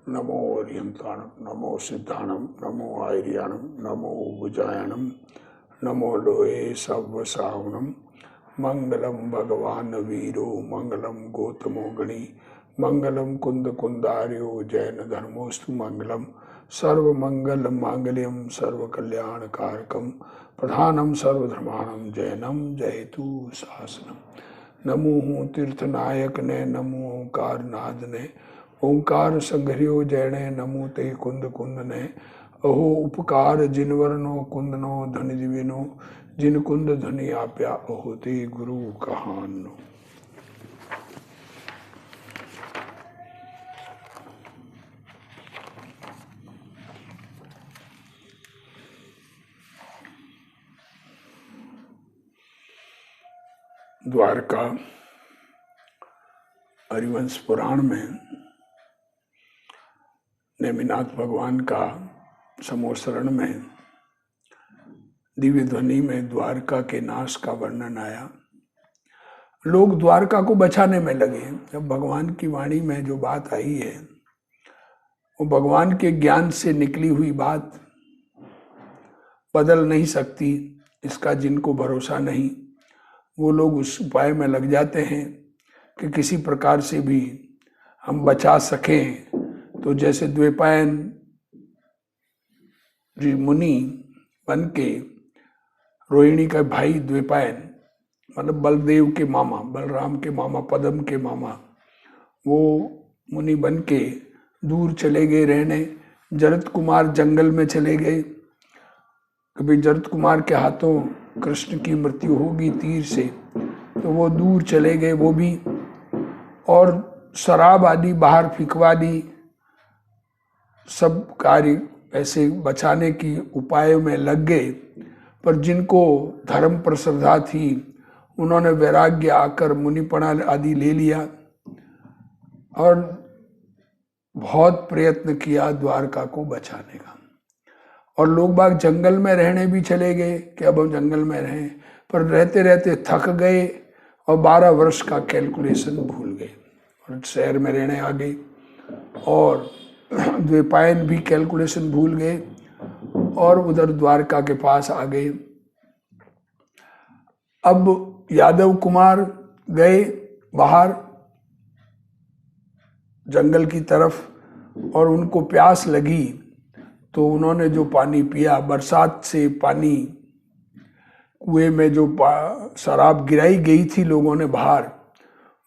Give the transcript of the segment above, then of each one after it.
नमो अर्यन्ताणं नमो सिद्धाणं नमो आयर्याणं नमो भुजायणं नमो लोहे सव्वसावनं मंगलम भगवान वीरो मंगलम गौतमो गणी मंगलम कुंद कुंदार्यो जैन धर्मोस्तु मंगलम सर्वमंगल मांगल्यम सर्वकल्याणकारकम प्रधानम सर्वधर्माणम जैनम जयतु शासनम। नमो तीर्थनायक ने नमो ओंकार नाद ने ओंकार संघर्यो जैने नमो ते कुंद कुंद ने अहो उपकार जिनवरनो कुंदनो धन दिविनो जिन कुंद धनी आप्या अहो ते गुरु कहानो। द्वारका हरिवंश पुराण में नेमिनाथ भगवान का समोसरण में दिव्य ध्वनि में द्वारका के नाश का वर्णन आया। लोग द्वारका को बचाने में लगे। जब भगवान की वाणी में जो बात आई है वो भगवान के ज्ञान से निकली हुई बात बदल नहीं सकती, इसका जिनको भरोसा नहीं वो लोग उस उपाय में लग जाते हैं कि किसी प्रकार से भी हम बचा सकें। तो जैसे द्वैपायन जी मुनि बन के रोहिणी का भाई द्वैपायन मतलब बलदेव के मामा, बलराम के मामा, पद्म के मामा, वो मुनि बन के दूर चले गए रहने। जरत कुमार जंगल में चले गए। कभी जरत कुमार के हाथों कृष्ण की मृत्यु होगी तीर से, तो वो दूर चले गए वो भी, और शराब आदि बाहर फिकवा दी। सब कार्य ऐसे बचाने की उपायों में लग गए। पर जिनको धर्म पर श्रद्धा थी उन्होंने वैराग्य आकर मुनिपणा आदि ले लिया और बहुत प्रयत्न किया द्वारका को बचाने का। और लोग बाग जंगल में रहने भी चले गए कि अब हम जंगल में रहें, पर रहते रहते थक गए और 12 वर्ष का कैलकुलेशन भूल गए और शहर में रहने आ गए। और द्वैपायन भी कैलकुलेशन भूल गए और उधर द्वारका के पास आ गए। अब यादव कुमार गए बाहर जंगल की तरफ और उनको प्यास लगी, तो उन्होंने जो पानी पिया, बरसात से पानी कुएं में जो शराब गिराई गई थी लोगों ने बाहर,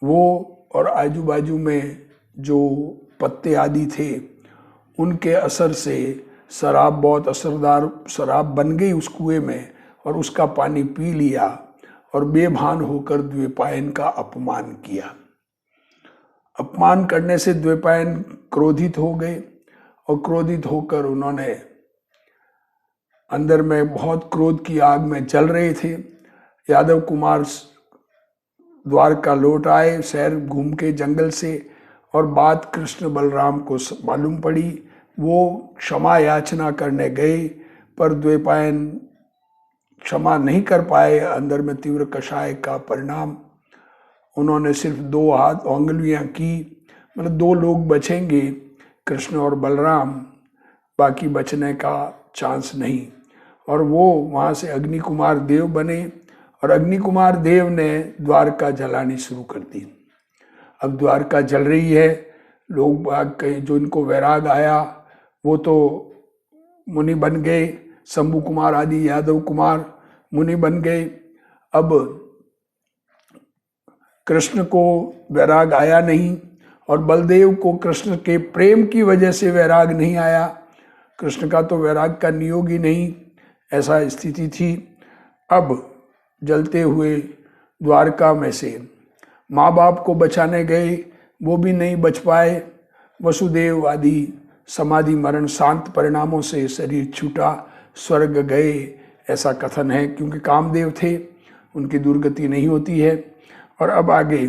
वो और आजू बाजू में जो पत्ते आदि थे उनके असर से शराब बहुत असरदार शराब बन गई उस कुएं में, और उसका पानी पी लिया और बेभान होकर द्वैपायन का अपमान किया। अपमान करने से द्वैपायन क्रोधित हो गए और क्रोधित होकर उन्होंने अंदर में बहुत क्रोध की आग में जल रहे थे। यादव कुमार द्वारका लौट आए शहर घूम के जंगल से, और बात कृष्ण बलराम को मालूम पड़ी। वो क्षमा याचना करने गए पर द्वैपायन क्षमा नहीं कर पाए। अंदर में तीव्र कषाय का परिणाम, उन्होंने सिर्फ 2 हाथ उंगलियां की, मतलब 2 लोग बचेंगे कृष्ण और बलराम, बाकी बचने का चांस नहीं। और वो वहाँ से अग्नि कुमार देव बने और अग्नि कुमार देव ने द्वारका जलानी शुरू कर दी। अब द्वारका जल रही है। लोग बाग के जो इनको वैराग आया वो तो मुनि बन गए, शंभु कुमार आदि यादव कुमार मुनि बन गए। अब कृष्ण को वैराग आया नहीं और बलदेव को कृष्ण के प्रेम की वजह से वैराग नहीं आया। कृष्ण का तो वैराग का नियोग ही नहीं, ऐसा स्थिति थी। अब जलते हुए द्वारका में से माँ बाप को बचाने गए, वो भी नहीं बच पाए। वसुदेव आदि समाधि मरण शांत परिणामों से शरीर छूटा, स्वर्ग गए, ऐसा कथन है, क्योंकि कामदेव थे, उनकी दुर्गति नहीं होती है। और अब आगे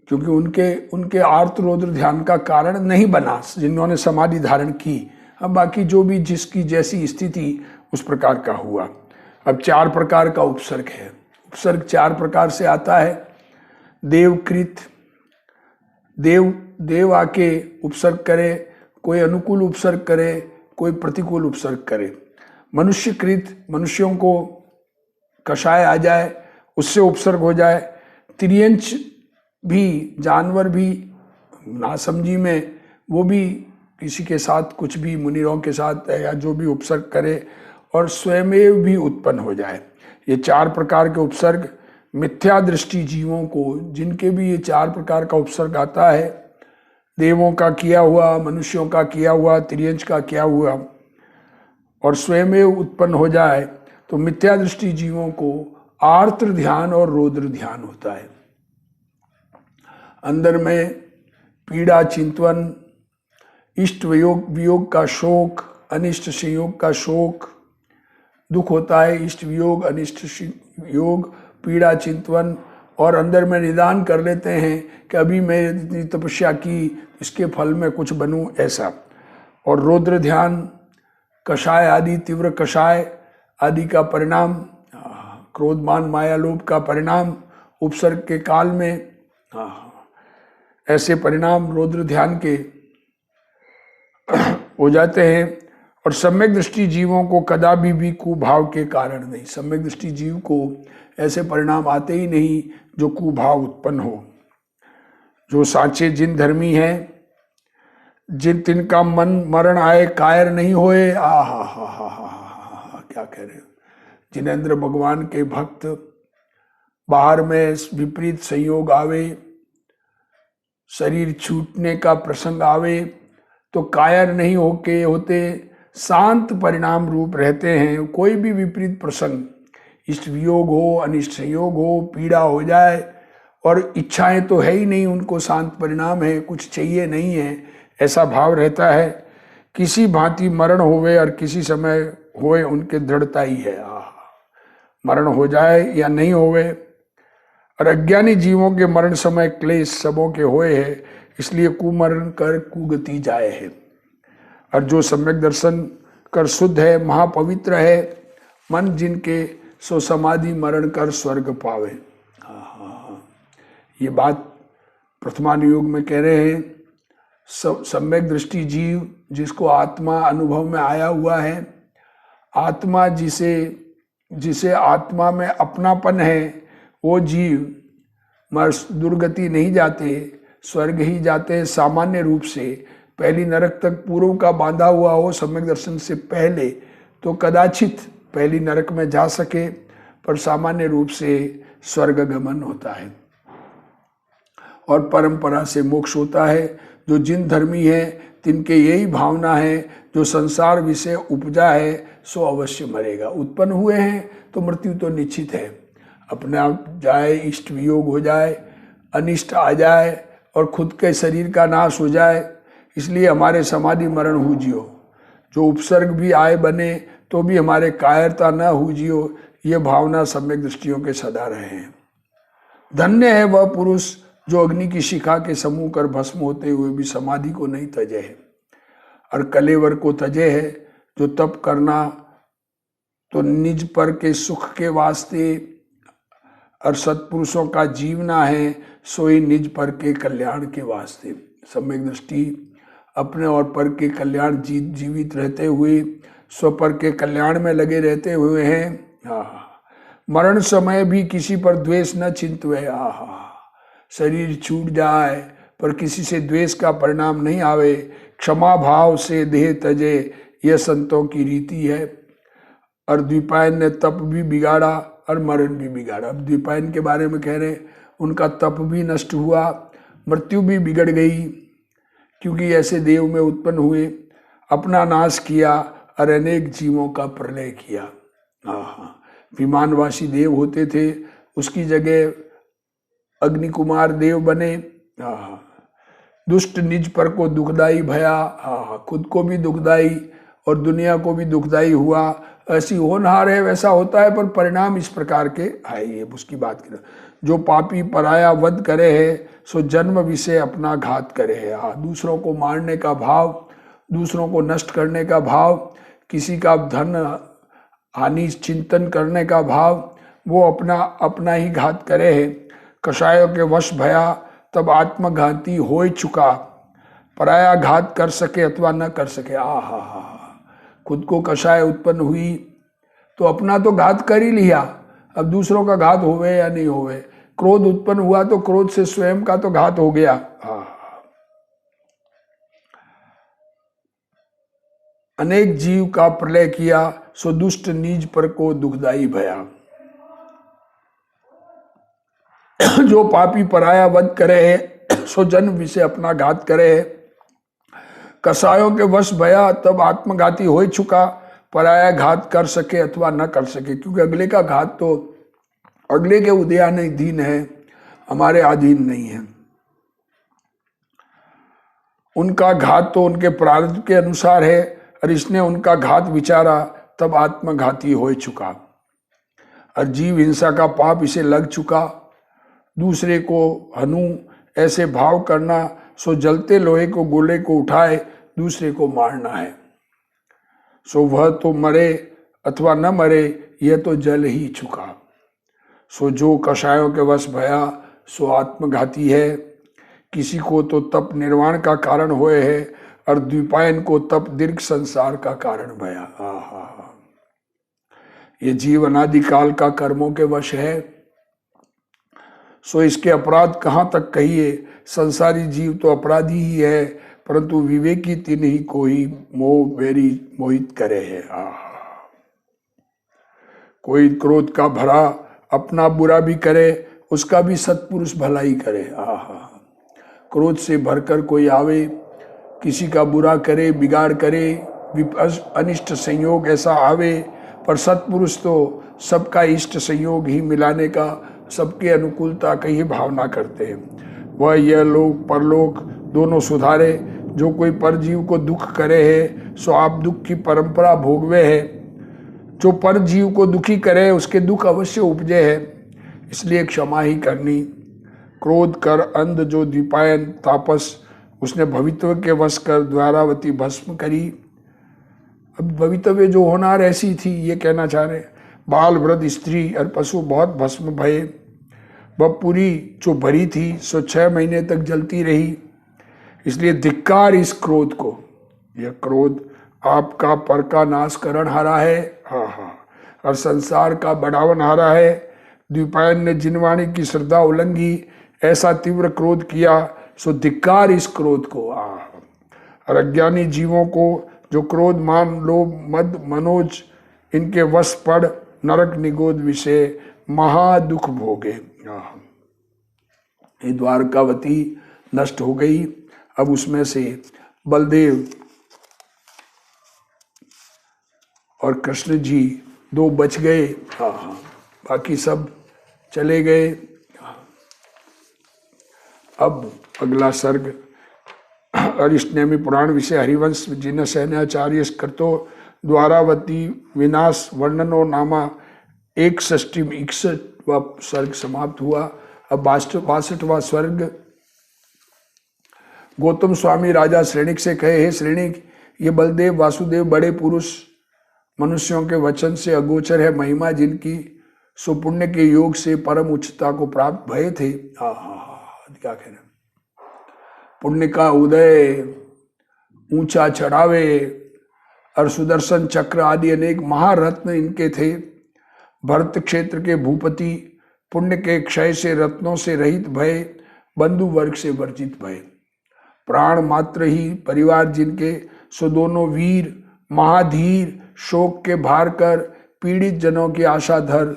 क्योंकि उनके आर्त रौद्र ध्यान का कारण नहीं बना जिन्होंने समाधि धारण की। अब बाकी जो भी जिसकी जैसी स्थिति उस प्रकार का हुआ। अब 4 प्रकार का उपसर्ग है। उपसर्ग 4 प्रकार से आता है। देवकृत, देव आके उपसर्ग करे, कोई अनुकूल उपसर्ग करे, कोई प्रतिकूल उपसर्ग करे। मनुष्यकृत, मनुष्यों को कषाय आ जाए उससे उपसर्ग हो जाए। त्रियंच भी, जानवर भी नासमझी में वो भी किसी के साथ कुछ भी, मुनिरों के साथ या जो भी उपसर्ग करे और स्वयमेव भी उत्पन्न हो जाए। ये 4 प्रकार के उपसर्ग मिथ्या दृष्टि जीवों को, जिनके भी ये 4 प्रकार का उपसर्ग आता है, देवों का किया हुआ, मनुष्यों का किया हुआ, त्रियंच का किया हुआ, और स्वयमेव उत्पन्न हो जाए, तो मिथ्या दृष्टि जीवों को आर्द्र ध्यान और रौद्र ध्यान होता है। अंदर में पीड़ा चिंतवन, इष्ट वियोग का शोक, अनिष्ट संयोग का शोक, दुख होता है, इष्ट वियोग, अनिष्ट योग, पीड़ा चिंतवन, और अंदर में निदान कर लेते हैं कि अभी मैं इतनी तपस्या की, इसके फल में कुछ बनूं, ऐसा। और रौद्र ध्यान, कषाय आदि, तीव्र कषाय आदि का परिणाम, क्रोध मान माया लोभ का परिणाम उपसर्ग के काल में, ऐसे परिणाम रौद्र ध्यान के हो जाते हैं। और सम्यक दृष्टि जीवों को कदापि भी कुभाव के कारण नहीं, सम्यक दृष्टि जीव को ऐसे परिणाम आते ही नहीं जो कुभाव उत्पन्न हो। जो साचे जिन धर्मी हैं, जिन तिनका मन मरण आए कायर नहीं होए, हा क्या कह रहे हो। जिनेंद्र भगवान के भक्त, बाहर में विपरीत संयोग आवे, शरीर छूटने का प्रसंग आवे, तो कायर नहीं होते, शांत परिणाम रूप रहते हैं। कोई भी विपरीत प्रसंग, इष्ट वियोग हो, अनिष्ट संयोग हो, पीड़ा हो जाए, और इच्छाएं तो है ही नहीं, उनको शांत परिणाम है, कुछ चाहिए नहीं है, ऐसा भाव रहता है। किसी भांति मरण होवे और किसी समय होए, उनके दृढ़ता ही है। मरण हो जाए या नहीं होवे। और अज्ञानी जीवों के मरण समय क्लेश सबों के होए है, इसलिए कुमरण कर कुगति जाए है। और जो सम्यक दर्शन कर शुद्ध है, महापवित्र है, मन जिनके सो समाधि मरण कर स्वर्ग पावे। ये बात प्रथमानुयोग में कह रहे हैं। सम्यक दृष्टि जीव, जिसको आत्मा अनुभव में आया हुआ है, आत्मा जिसे आत्मा में अपनापन है, वो जीव दुर्गति नहीं जाते, स्वर्ग ही जाते सामान्य रूप से। पहली नरक तक पूर्व का बांधा हुआ हो सम्यक दर्शन से पहले, तो कदाचित पहली नरक में जा सके, पर सामान्य रूप से स्वर्ग गमन होता है और परंपरा से मोक्ष होता है। जो जिन धर्मी है, तिनके यही भावना है, जो संसार विषय उपजा है सो अवश्य मरेगा। उत्पन्न हुए हैं तो मृत्यु तो निश्चित है। अपने आप जाए, इष्ट वियोग हो जाए, अनिष्ट आ जाए और खुद के शरीर का नाश हो जाए, इसलिए हमारे समाधि मरण हुजियो। जो उपसर्ग भी आए बने तो भी हमारे कायरता न हुजियो, ये भावना सम्यक दृष्टियों के सदा रहे हैं। धन्य है वह पुरुष जो अग्नि की शिखा के समूह कर भस्म होते हुए भी समाधि को नहीं तजे है, और कलेवर को तजे है। जो तप करना तो निज पर के सुख के वास्ते और सत्पुरुषों का जीवना है, सोई निज पर के कल्याण के वास्ते। सम्यक दृष्टि अपने और पर के कल्याण जीवित रहते हुए स्वपर के कल्याण में लगे रहते हुए हैं। मरण समय भी किसी पर द्वेष न चिंतवे। शरीर छूट जाए पर किसी से द्वेष का परिणाम नहीं आवे। क्षमा भाव से देह तजे, यह संतों की रीति है। और द्विपायन ने तप भी बिगाड़ा और मरण भी बिगाड़ा। अब द्विपायन के बारे में कह रहे, उनका तप भी नष्ट हुआ, मृत्यु भी बिगड़ गई, क्योंकि ऐसे देव में उत्पन्न हुए, अपना नाश किया और अनेक जीवों का प्रलय किया। विमानवासी देव होते थे, उसकी जगह अग्नि कुमार देव बने। दुष्ट निज पर को दुखदाई भया, खुद को भी दुखदाई और दुनिया को भी दुखदाई हुआ। ऐसी होनहार है, वैसा होता है, पर परिणाम इस प्रकार के है। ये उसकी बात करें। जो पापी पराया वध करे है, सो जन्म विषय अपना घात करे है। दूसरों को मारने का भाव, दूसरों को नष्ट करने का भाव, किसी का धन हानि चिंतन करने का भाव, वो अपना ही घात करे है। कषायों के वश भया तब आत्मघाती हो चुका, पराया घात कर सके अथवा न कर सके। हा, खुद को कषाय उत्पन्न हुई तो अपना तो घात कर ही लिया, अब दूसरों का घात होवे या नहीं होवे। क्रोध उत्पन्न हुआ तो क्रोध से स्वयं का तो घात हो गया। अनेक जीव का प्रलय किया, सो दुष्ट नीज पर को दुखदाई भया। जो पापी पराया वध करे, सो जन्म विषय अपना घात करे। कसायों के वश भया तब आत्मघाती हो चुका, पराया घात कर सके अथवा न कर सके। क्योंकि अगले का घात तो अगले के उदयाधीन है, हमारे अधीन नहीं है। उनका घात तो उनके प्रारब्ध के अनुसार है, और इसने उनका घात विचारा तब आत्मघाती हो चुका। और जीव हिंसा का पाप इसे लग चुका, दूसरे को हनु ऐसे भाव करना, सो जलते लोहे को गोले को उठाए दूसरे को मारना है। सो वह तो मरे अथवा न मरे, यह तो जल ही चुका। सो जो कषायों के वश भया सो आत्मघाती है। किसी को तो तप निर्वाण का कारण हुए है, और द्विपायन को तप दीर्घ संसार का कारण भया। ये जीव अनादिकाल का कर्मों के वश है, सो इसके अपराध कहाँ तक कहिए। संसारी जीव तो अपराधी ही है, परंतु विवेकी तिन ही को ही मोह बेरी मोहित करे है। कोई क्रोध का भरा अपना बुरा भी करे, उसका भी सत्पुरुष भलाई करे। क्रोध से भरकर कोई आवे, किसी का बुरा करे, बिगाड़ करे, अनिष्ट संयोग ऐसा आवे, पर सत्पुरुष तो सबका इष्ट संयोग ही मिलाने का, सबके अनुकूलता की ही भावना करते हैं। वह यह लोक परलोक दोनों सुधारे। जो कोई परजीव को दुख करे है, सो आप दुख की परंपरा भोगवे है। जो परजीव को दुखी करे, उसके दुख अवश्य उपजे है, इसलिए क्षमा ही करनी। क्रोध कर अंध जो द्विपायन तापस, उसने भवित्व के वश कर द्वारावती भस्म करी। अब भवितव्य जो होनार ऐसी थी, ये कहना चाह रहे। बाल वृद्ध स्त्री और पशु बहुत भस्म भये। वह पूरी जो भरी थी सो 6 महीने तक जलती रही। इसलिए धिक्कार इस क्रोध को। यह क्रोध आपका पर का नाश करण हारा है, और संसार का बढ़ावन हारा है। द्विपायन ने जिनवाणी की श्रद्धा उल्लंघी, ऐसा तीव्र क्रोध किया, सो धिक्कार इस क्रोध को। और अज्ञानी जीवों को जो क्रोध मान लोभ मद मनोज इनके वश पड़ नरक निगोद विषय महादुख भोगे। ये द्वारकावती नष्ट हो गई। अब उसमें से बलदेव और कृष्ण जी 2 बच गए। बाकी सब चले गए। अब अगला सर्ग अरिष्टनेमि पुराण विषय हरिवंश जिन सैन्याचार्य कृतो द्वारावती विनाश वर्णनो नामा 61वां सर्ग समाप्त हुआ। अब 62वां सर्ग गौतम स्वामी राजा श्रेणिक से कहे, हे श्रेणिक, ये बलदेव वासुदेव बड़े पुरुष मनुष्यों के वचन से अगोचर है महिमा जिनकी, सुपुण्य के योग से परम उच्चता को प्राप्त भये थे। क्या कहना, पुण्य का उदय ऊंचा चढ़ावे, और सुदर्शन चक्र आदि अनेक महारत्न इनके थे। भरत क्षेत्र के भूपति, पुण्य के क्षय से रत्नों से रहित भय, बंधु वर्ग से वर्जित भय। प्राण मात्र ही परिवार जिनके, सो दोनों वीर महाधीर, शोक के भार कर पीड़ित जनों की आशा धर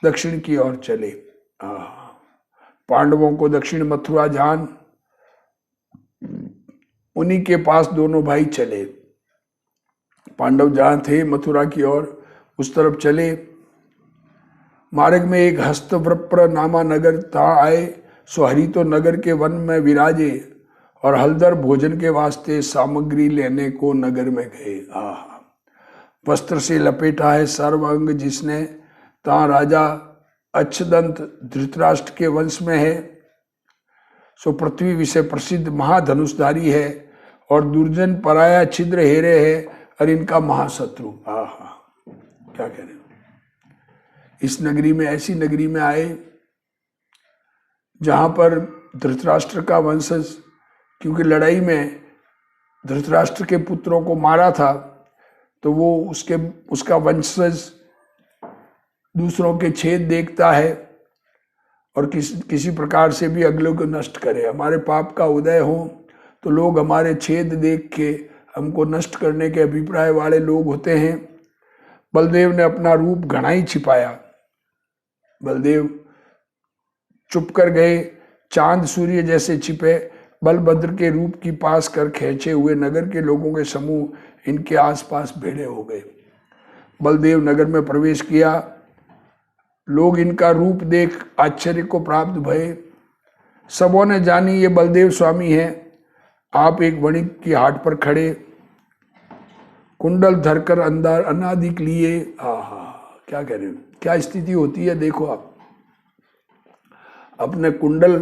दक्षिण की ओर चले। पांडवों को दक्षिण मथुरा जान, उन्हीं के पास दोनों भाई चले। पांडव जहां थे मथुरा की ओर, उस तरफ चले। मार्ग में एक हस्तव्रप्र नामा नगर था आए, सो हरि तो नगर के वन में विराजे, और हलदर भोजन के वास्ते सामग्री लेने को नगर में गए। वस्त्र से लपेटा है सर्व अंग जिसने, ता राजा अच्छदंत धृतराष्ट्र के वंश में है। सो पृथ्वी विषय प्रसिद्ध महाधनुषधारी है, और दुर्जन पराया छिद्र हेरे है, और इनका महाशत्रु। क्या कह रहे, इस नगरी में, ऐसी नगरी में आए जहाँ पर धृतराष्ट्र का वंशज, क्योंकि लड़ाई में धृतराष्ट्र के पुत्रों को मारा था, तो वो उसका वंशज दूसरों के छेद देखता है और किसी प्रकार से भी अगले को नष्ट करे। हमारे पाप का उदय हो तो लोग हमारे छेद देख के हमको नष्ट करने के अभिप्राय वाले लोग होते हैं। बलदेव ने अपना रूप घना ही छिपाया। बलदेव चुप कर गए, चांद सूर्य जैसे छिपे। बलभद्र के रूप की पास कर खींचे हुए नगर के लोगों के समूह इनके आसपास भेड़े हो गए। बलदेव नगर में प्रवेश किया। लोग इनका रूप देख आश्चर्य को प्राप्त भये। सबों ने जानी ये बलदेव स्वामी हैं। आप एक वणिक की हाट पर खड़े, कुंडल धरकर अंदर अनादिक लिए। क्या कह रहे हो, क्या स्थिति होती है। देखो आप अपने कुंडल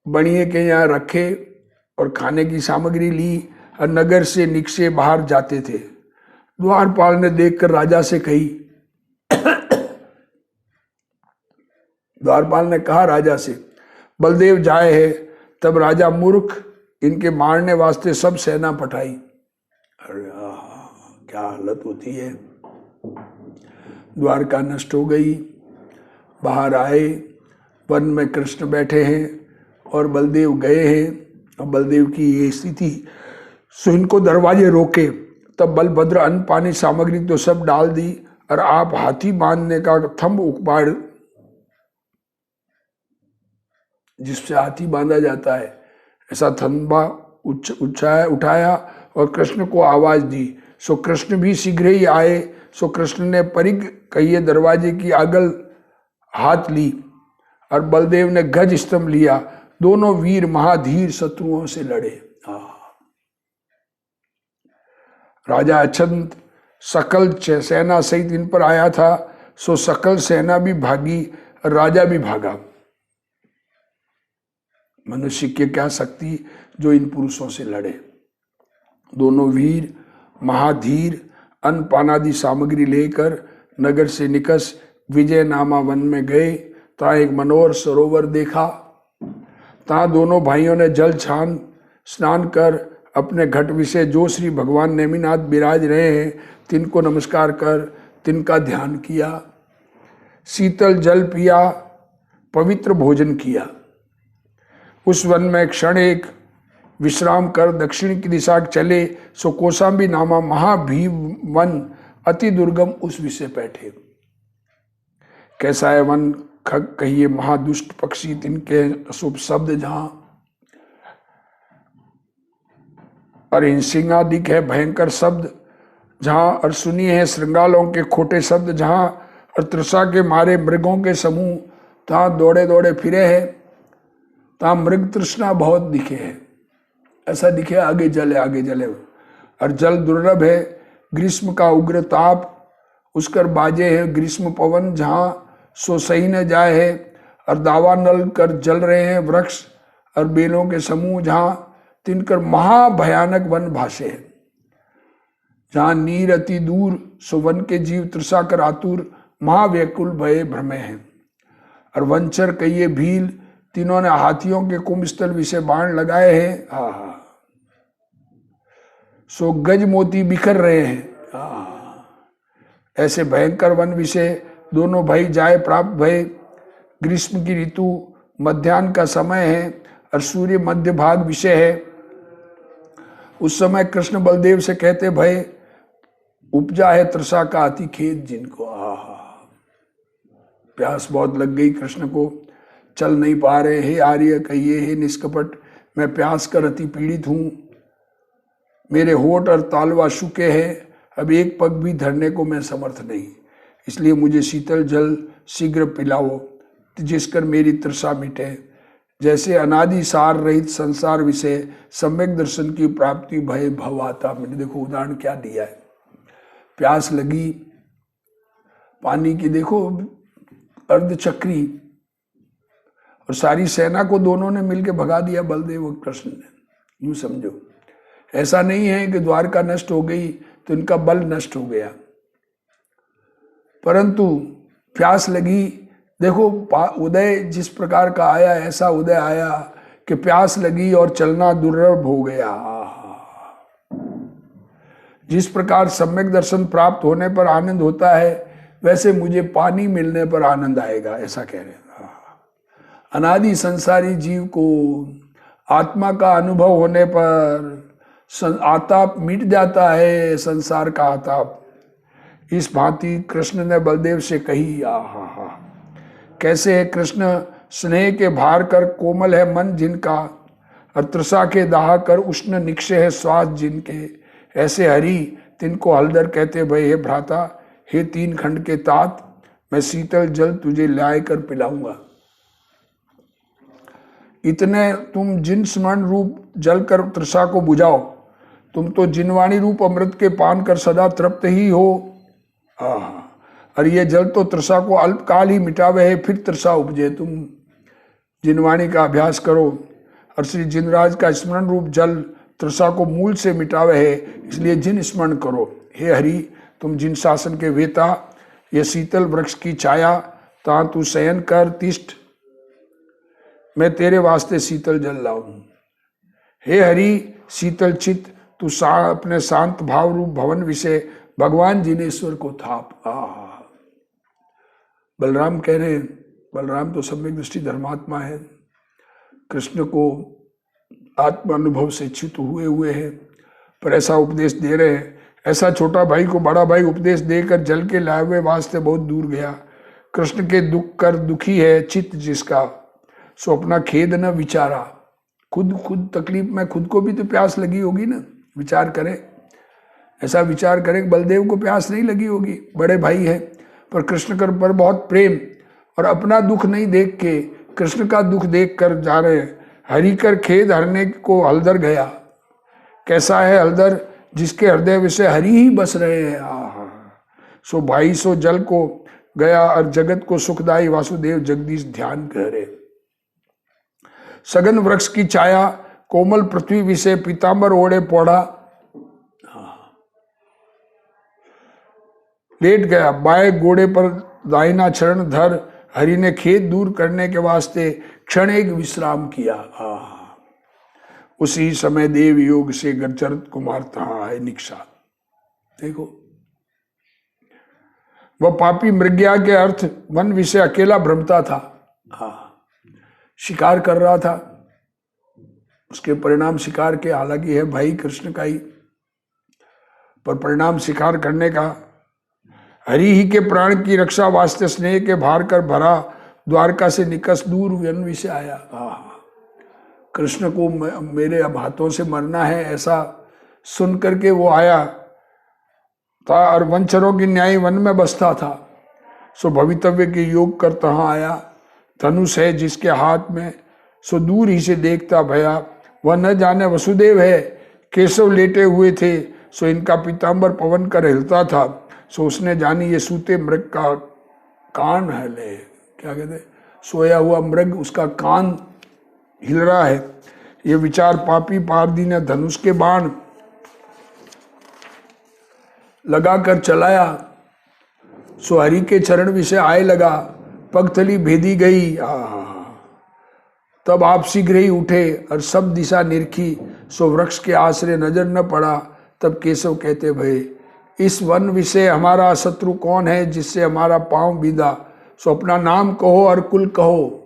बनिए के यहाँ रखे और खाने की सामग्री ली और नगर से निकसे बाहर जाते थे। द्वारपाल ने देखकर राजा से कही, द्वारपाल ने कहा राजा से, बलदेव जाए है। तब राजा मूर्ख इनके मारने वास्ते सब सेना पठाई। अरे क्या हालत होती है। द्वारका नष्ट हो गई। बाहर आए, वन में कृष्ण बैठे हैं और बलदेव गए हैं। और बलदेव की ये स्थिति, सो इनको दरवाजे रोके। तब बलभद्र अन्न पानी सामग्री तो सब डाल दी और आप हाथी बांधने का थंब उकबाड़, जिससे हाथी बांधा जाता है, ऐसा थंबा उठाया और कृष्ण को आवाज दी। सो कृष्ण भी शीघ्र ही आए। सो कृष्ण ने परिग कहिए दरवाजे की आगल हाथ ली और बलदेव ने गज स्तंभ लिया। दोनों वीर महाधीर शत्रुओं से लड़े। राजा अछंत सकल सेना सहित इन पर आया था। सो सकल सेना भी भागी और राजा भी भागा। मनुष्य की क्या शक्ति जो इन पुरुषों से लड़े। दोनों वीर महाधीर अन्न पानादि सामग्री लेकर नगर से निकस विजय नामा वन में गए। ता एक मनोहर सरोवर देखा। ता दोनों भाइयों ने जल छान स्नान कर अपने घट विषय जो श्री भगवान नेमिनाथ विराज रहे हैं तिनको नमस्कार कर तिनका ध्यान किया। शीतल जल पिया, पवित्र भोजन किया। उस वन में क्षण एक विश्राम कर दक्षिण की दिशा चले। सो कौशाम्बी नामा महाभीम वन अति दुर्गम उस विषय बैठे। कैसा है वन, खग कहिए महादुष्ट पक्षी, तिनके अशुभ शब्द जहां और हिंसिंगादिक है भयंकर शब्द जहां, और सुनिए है श्रृंगालों के खोटे शब्द जहां, और तृषा के मारे मृगों के समूह तहां दौड़े दौड़े फिरे है। तहां मृग तृष्णा बहुत दिखे है। ऐसा दिखे आगे जले आगे जले। और जल दुर्लभ है। ग्रीष्म का उग्र ताप उसकर बाजे है। ग्रीष्म पवन जहां सो सही न जाए है। और दावा नल कर जल रहे हैं वृक्ष और बेलों के समूह जहां, तिनकर महाभयानक वन भाषे है। जहां नीर अति दूर सो वन के जीव तृषा कर आतुर महाव्याकुल भय भ्रमे हैं। और वंचर कहिए भील, तीनों ने हाथियों के कुंभस्थल विषय बाण लगाए हैं। सो गज मोती बिखर रहे हैं। ऐसे भयंकर वन विषय दोनों भाई जाए प्राप्त भय। ग्रीष्म की ऋतु मध्याह्न का समय है और सूर्य मध्य भाग विषय है। उस समय कृष्ण बलदेव से कहते, भय उपजा है तृषा का अति खेद जिनको। प्यास बहुत लग गई कृष्ण को, चल नहीं पा रहे। हे आर्य कहिए, हे निष्कपट, मैं प्यास कर अति पीड़ित हूं। मेरे होठ और तालवा सूखे हैं, अब एक पग भी धरने को मैं समर्थ नहीं। इसलिए मुझे शीतल जल शीघ्र पिलाओ जिसकर मेरी तृषा मिटे। जैसे अनादि सार रहित संसार विषय सम्यक दर्शन की प्राप्ति भय भव आता। मैंने देखो उदाहरण क्या दिया है। प्यास लगी पानी की, देखो अर्धचक्री, और सारी सेना को दोनों ने मिलकर भगा दिया बलदेव और कृष्ण ने। यूं समझो, ऐसा नहीं है कि द्वारका नष्ट हो गई तो इनका बल नष्ट हो गया, परंतु प्यास लगी, देखो उदय जिस प्रकार का आया, ऐसा उदय आया कि प्यास लगी और चलना दुर्लभ हो गया। जिस प्रकार सम्यक दर्शन प्राप्त होने पर आनंद होता है, वैसे मुझे पानी मिलने पर आनंद आएगा, ऐसा कह रहे हैं। अनादि संसारी जीव को आत्मा का अनुभव होने पर आताप मिट जाता है, संसार का आताप। इस भांति कृष्ण ने बलदेव से कही। आहा, कैसे है कृष्ण, स्नेह के भार कर कोमल है मन जिनका, और तृषा के दाह कर उष्ण निक्षय है श्वास जिनके, ऐसे हरि तिनको हलदर कहते भय हे भ्राता, हे तीन खंड के तात, मैं शीतल जल तुझे लाए कर पिलाऊंगा। इतने तुम जिन स्मरण रूप जल कर तृषा को बुझाओ, तुम तो जिनवाणी रूप अमृत के पान कर सदा तृप्त ही हो। और ये जल तो तृषा को अल्पकाल ही मिटावे है, फिर तृषा उपजे। तुम जिनवाणी का अभ्यास करो और श्री जिनराज का स्मरण रूप जल तृषा को मूल से मिटावे है, इसलिए जिन स्मरण करो। हे हरि, तुम जिन शासन के वेता, ये शीतल वृक्ष की छाया, ता तू शयन कर तिष्ठ, मैं तेरे वास्ते शीतल जल लाऊं। हे हरि शीतल चित, तू अपने शांत भाव रूप भवन विषय भगवान जिनेश्वर को थाप। बलराम कह रहे हैं, बलराम तो सम्यक दृष्टि धर्मात्मा है, कृष्ण को आत्मा अनुभव से च्युत हुए हैं, पर ऐसा उपदेश दे रहे हैं। ऐसा छोटा भाई को बड़ा भाई उपदेश देकर जल के लाए हुए वास्ते बहुत दूर गया। कृष्ण के दुख कर दुखी है चित्त जिसका, सो अपना खेद न विचारा। खुद तकलीफ में, खुद को भी तो प्यास लगी होगी ना, विचार करें, ऐसा विचार करें। बलदेव को प्यास नहीं लगी होगी, बड़े भाई है, पर कृष्ण पर बहुत प्रेम, और अपना दुख नहीं देख के कृष्ण का दुख देख कर जा रहे हैं। हरि कर खेद हरने को हलदर गया। कैसा है हलदर, जिसके हृदय विषय हरि ही बस रहे हैं। सो भाई सो जल को गया, और जगत को सुखदाई वासुदेव जगदीश ध्यान करे। सघन वृक्ष की छाया, कोमल पृथ्वी विषय पीताम्बर ओढ़े पौड़ा, लेट गया। बाएं घोड़े पर दाहिना चरण धर, हरि ने खेद दूर करने के वास्ते क्षण एक विश्राम किया। उसी समय देव योग से जरत कुमार तहाँ आए निक्षा। देखो, वह पापी मृग्या के अर्थ वन विषय अकेला भ्रमता था। शिकार कर रहा था, उसके परिणाम शिकार के, हालांकि है भाई कृष्ण का ही, पर परिणाम शिकार करने का। हरि ही के प्राण की रक्षा वास्ते स्नेह के भार कर भरा, द्वारका से निकस दूर वन विषय आया। कृष्ण को मेरे अब हाथों से मरना है, ऐसा सुन करके वो आया था, और वंचरों की न्याय वन में बसता था। सो भवितव्य के योग कर तहाँ आया। धनुष है जिसके हाथ में, सो दूर ही से देखता भया। वह न जाने वसुदेव है, केशव लेटे हुए थे, सो इनका पीताम्बर पवन कर हिलता था। सो उसने जानी ये सूते मृग का कान है, ले क्या कहते, सोया हुआ मृग, उसका कान हिल रहा है। ये विचार पापी पारदी ने धनुष के बाण लगाकर चलाया। सो हरि के चरण विषय आए लगा, पगथली भेदी गई। तब आप शीघ्र ही उठे और सब दिशा निरखी, सो वृक्ष के आश्रय नजर न पड़ा। तब केशव कहते भय, इस वन विषय हमारा शत्रु कौन है, जिससे हमारा पांव बीधा। सो अपना नाम कहो और कुल कहो।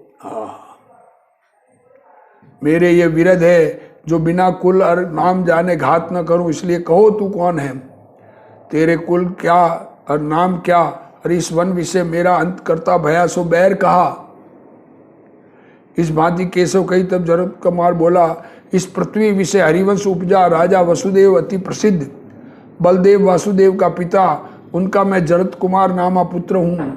मेरे ये विरध है, जो बिना कुल और नाम जाने घात न करूं, इसलिए कहो तू कौन है, तेरे कुल क्या और नाम क्या, और इस वन विषय मेरा अंत करता भया। सो बैर कहा। इस भांति केशव कही। तब जरत कुमार बोला, इस पृथ्वी विषय हरिवंश उपजा, राजा वसुदेव अति प्रसिद्ध, बलदेव वासुदेव का पिता, उनका मैं जरत कुमार नामा पुत्र हूँ।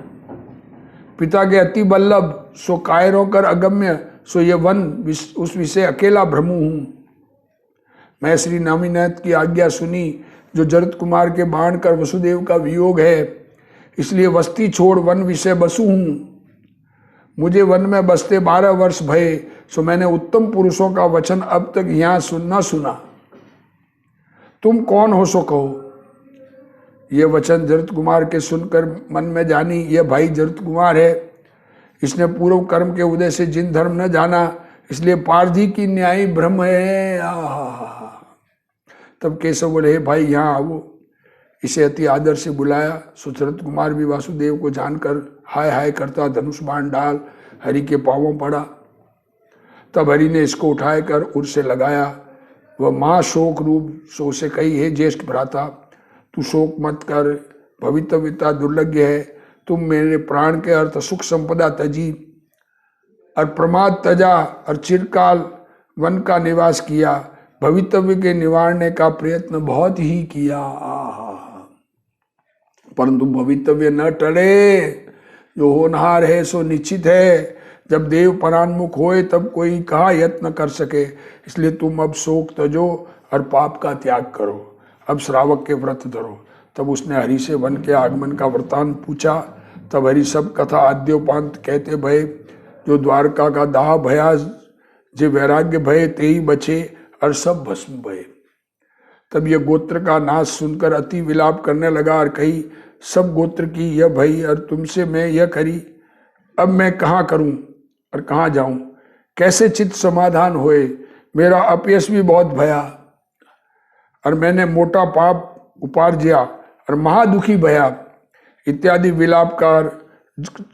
पिता के अति बल्लभ, सो कायरों कर अगम्य, सो ये वन उस विषय अकेला भ्रमु हूँ। मैं श्री नामीनाथ की आज्ञा सुनी, जो जरत कुमार के बाण कर वसुदेव का वियोग है, इसलिए वस्ती छोड़ वन विषय बसु हूँ। मुझे वन में बसते 12 वर्ष भये, सो मैंने उत्तम पुरुषों का वचन अब तक यहाँ सुनना सुना। तुम कौन हो सो कहो। ये वचन जरत कुमार के सुनकर मन में जानी, ये भाई जरत कुमार है, इसने पूर्व कर्म के उदय से जिन धर्म न जाना, इसलिए पारधी की न्यायी ब्रह्म है। तब केशव बोले, हे भाई यहाँ आओ। इसे अति आदर से बुलाया। सुचरित कुमार भी वासुदेव को जानकर हाय हाय करता धनुष बाण डाल हरि के पांवों पड़ा। तब हरि ने इसको उठाए कर उर से लगाया। वह माँ शोक रूप सो से कही, हे ज्येष्ठ भ्राता, तू शोक मत कर, भवितव्यता दुर्लभ है। तुम मेरे प्राण के अर्थ सुख संपदा तजी और प्रमाद तजा और चिरकाल वन का निवास किया। भवितव्य के निवारने का प्रयत्न बहुत ही किया, परंतु भवितव्य न टले। जो होनहार है सो निश्चित है। जब देव परान्मुख होए तब कोई कहा यत्न कर सके। इसलिए तुम अब शोक तजो और पाप का त्याग करो। अब श्रावक के व्रत धरो। तब उसने हरि से वन के आगमन का वृतांत पूछा। तब हरि सब कथा आद्योपांत कहते भय। जो द्वारका का दाह भया, जे वैराग्य भय ते ही बचे और सब भस्म भय। तब यह गोत्र का नाश सुनकर अति विलाप करने लगा और कही, सब गोत्र की यह भई और तुमसे मैं यह करी। अब मैं कहाँ करूं और कहाँ जाऊं, कैसे चित्त समाधान होए। मेरा अपयश भी बहुत भया और मैंने मोटा पाप उपार्जिया और महादुखी भया इत्यादि विलापकार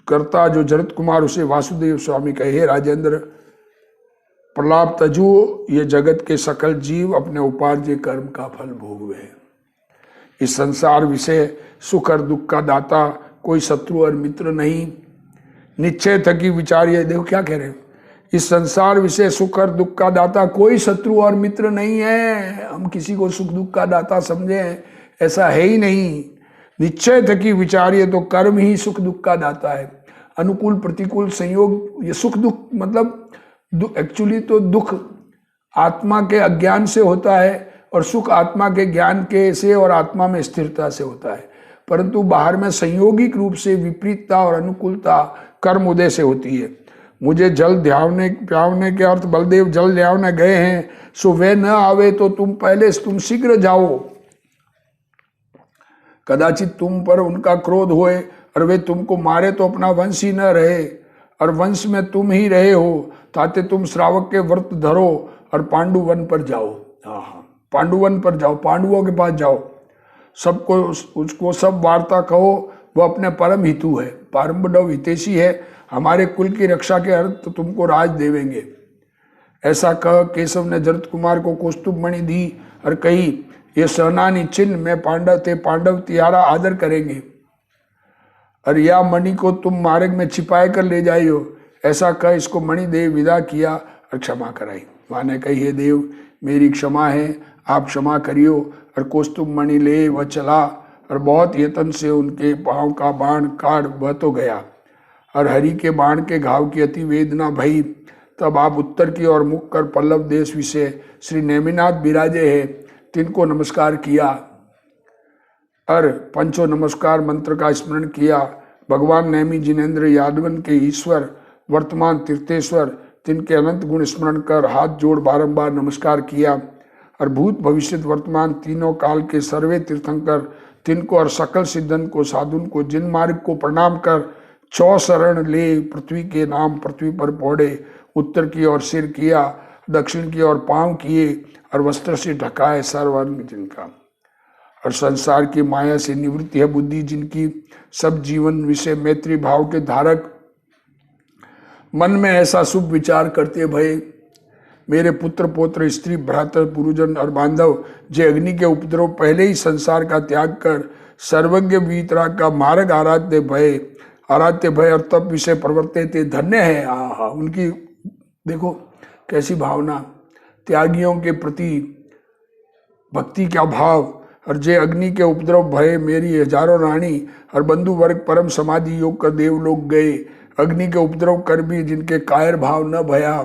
करता जो जरत कुमार उसे वासुदेव स्वामी कहे, हे राजेंद्र, प्रलाप तजु, ये जगत के सकल जीव अपने उपार्जित कर्म का फल भोगवे। इस संसार विषय सुख और दुख का दाता कोई शत्रु और मित्र नहीं। निश्चय थकी विचारिए। देखो क्या कह रहे हैं, इस संसार विषय सुख और दुख का दाता कोई शत्रु और मित्र नहीं है। हम किसी को सुख दुख का दाता समझे, ऐसा है ही नहीं। निश्चय थकी विचारिए तो कर्म ही सुख दुख का दाता है। अनुकूल प्रतिकूल संयोग, ये सुख दुख मतलब एक्चुअली तो दुख आत्मा के अज्ञान से होता है और सुख आत्मा के ज्ञान के से और आत्मा में स्थिरता से होता है। परंतु बाहर में संयोगिक रूप से विपरीतता और अनुकूलता कर्म उदय से होती है। मुझे जल ध्यावने प्यावने के अर्थ बलदेव जल ध्यावने गए हैं, सो वे न आवे तो तुम शीघ्र जाओ। कदाचित तुम पर उनका क्रोध होए और वे तुमको मारे तो अपना वंश ही न रहे, और वंश में तुम ही रहे हो, ताते तुम श्रावक के व्रत धरो और पांडुवन पर जाओ। पांडुवन पर जाओ, पांडवों के पास जाओ, सबको उसको सब वार्ता कहो। वह अपने परम हितु है, पारंबडव हितेशी है, हमारे कुल की रक्षा के अर्थ तुमको राज देवेंगे। ऐसा कह केशव ने जरत कुमार को कौस्तुभ मणि दी और कही, ये सहनानी चिन्ह में पांडव तिहारा आदर करेंगे, और या मणि को तुम मार्ग में छिपाए कर ले जाइयो। ऐसा कह इसको मणि दे विदा किया और क्षमा कराई। वहाँ ने कही, हे देव, मेरी क्षमा है, आप क्षमा करियो। और कौस्तुभ मणि ले वह चला और बहुत यत्न से उनके पांव का बाण काट वह तो गया और हरि के बाण के घाव की अति वेदना भई। तब आप उत्तर की ओर मुख कर पल्लव देश विषय श्री नेमिनाथ विराजे है, तिनको नमस्कार किया और पंचो नमस्कार मंत्र का स्मरण किया। भगवान नेमि जिनेन्द्र यादवन के ईश्वर वर्तमान तीर्थेश्वर, तिनके अनंत गुण स्मरण कर हाथ जोड़ बारंबार नमस्कार किया और भूत भविष्य वर्तमान तीनों काल के सर्वे तीर्थंकर, तिनको और सकल सिद्धन को साधुन को जिन मार्ग को प्रणाम कर चौ शरण ले पृथ्वी के नाम पृथ्वी पर पौड़े। उत्तर की ओर सिर किया, दक्षिण की ओर पांव किए और वस्त्र से ढकाए सर्वांग जिनका। और संसार की माया से निवृत्ति है बुद्धि जिनकी, सब जीवन विषय मैत्री भाव के धारक, मन में ऐसा शुभ विचार करते भय। मेरे पुत्र पौत्र स्त्री भ्रातर पुरुजन और बांधव, जे अग्नि के उपद्रव पहले ही संसार का त्याग कर सर्वज्ञ वीतराग का मार्ग आराध्य भय और तप विषय प्रवर्ते थे, धन्य है। उनकी देखो कैसी भावना, त्यागियों के प्रति भक्ति का भाव। और जे अग्नि के उपद्रव भय मेरी हजारों रानी और बंधु वर्ग परम समाधि योग कर देवलोक गए। अग्नि के उपद्रव कर भी जिनके कायर भाव न भया,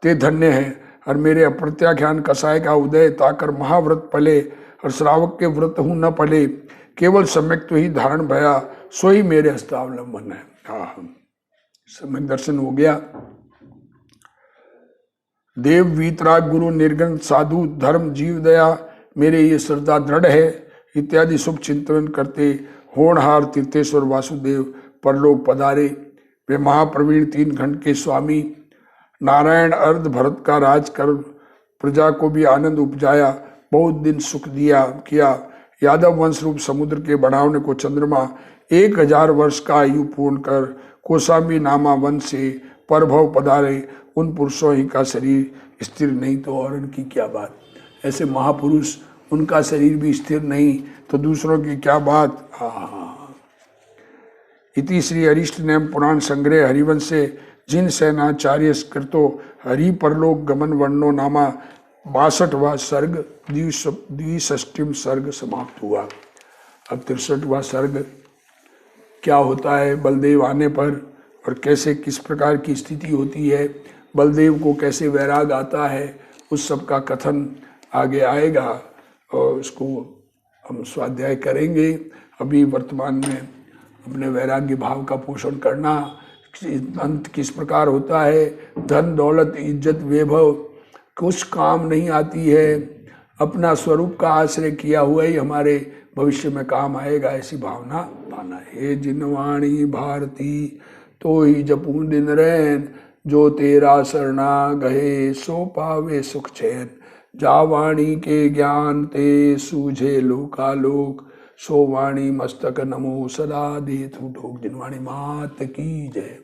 ते धन्य है। और मेरे अप्रत्याख्यान कसाय का उदय ताकर महाव्रत पले और श्रावक के व्रत हूँ न पले, केवल सम्यक तो ही धारण भया, सो ही मेरे हस्तावलंबन है। सम्यक दर्शन हो गया। देव वीतराग गुरु निर्गन साधु धर्म जीव दया, मेरे ये श्रद्धा दृढ़ है इत्यादि शुभ चिंतन करते होनहार तीर्थेश्वर वासुदेव परलोक पधारे। वे महाप्रवीण 3 खंड के स्वामी नारायण अर्ध भरत का राज कर प्रजा को भी आनंद उपजाया, बहुत दिन सुख दिया किया। यादव वंश रूप समुद्र के बढ़ावने को चंद्रमा 1000 वर्ष का आयु पूर्ण कर कौशाम्बी नामा वन से परभव पधारे। उन पुरुषों ही का शरीर स्थिर नहीं तो और उनकी क्या बात। ऐसे महापुरुष, उनका शरीर भी स्थिर नहीं तो दूसरों की क्या बात। इति श्री अरिष्ट नेम पुराण संग्रह हरिवंशे जिन सेनाचार्य कृतो हरि परलोक गमन वर्णो नामा 62वां सर्ग 62वां सर्ग समाप्त हुआ। अब 63वां सर्ग क्या होता है बलदेव आने पर और कैसे किस प्रकार की स्थिति होती है, बलदेव को कैसे वैराग आता है, उस सब का कथन आगे आएगा और उसको हम स्वाध्याय करेंगे। अभी वर्तमान में अपने वैराग्य भाव का पोषण करना, अंत किस प्रकार होता है, धन दौलत इज्जत वैभव कुछ काम नहीं आती है, अपना स्वरूप का आश्रय किया हुआ ही हमारे भविष्य में काम आएगा, ऐसी भावना पाना। हे जिनवाणी भारती तो ही जपू दिन रैन, जो तेरा शरणा गहे सो पावे सुख चैन। जा वाणी के ज्ञान ते सूझे लोकालोक, सो वाणी मस्तक नमो सदा देथु ठोक। जिनवाणी मात की जय।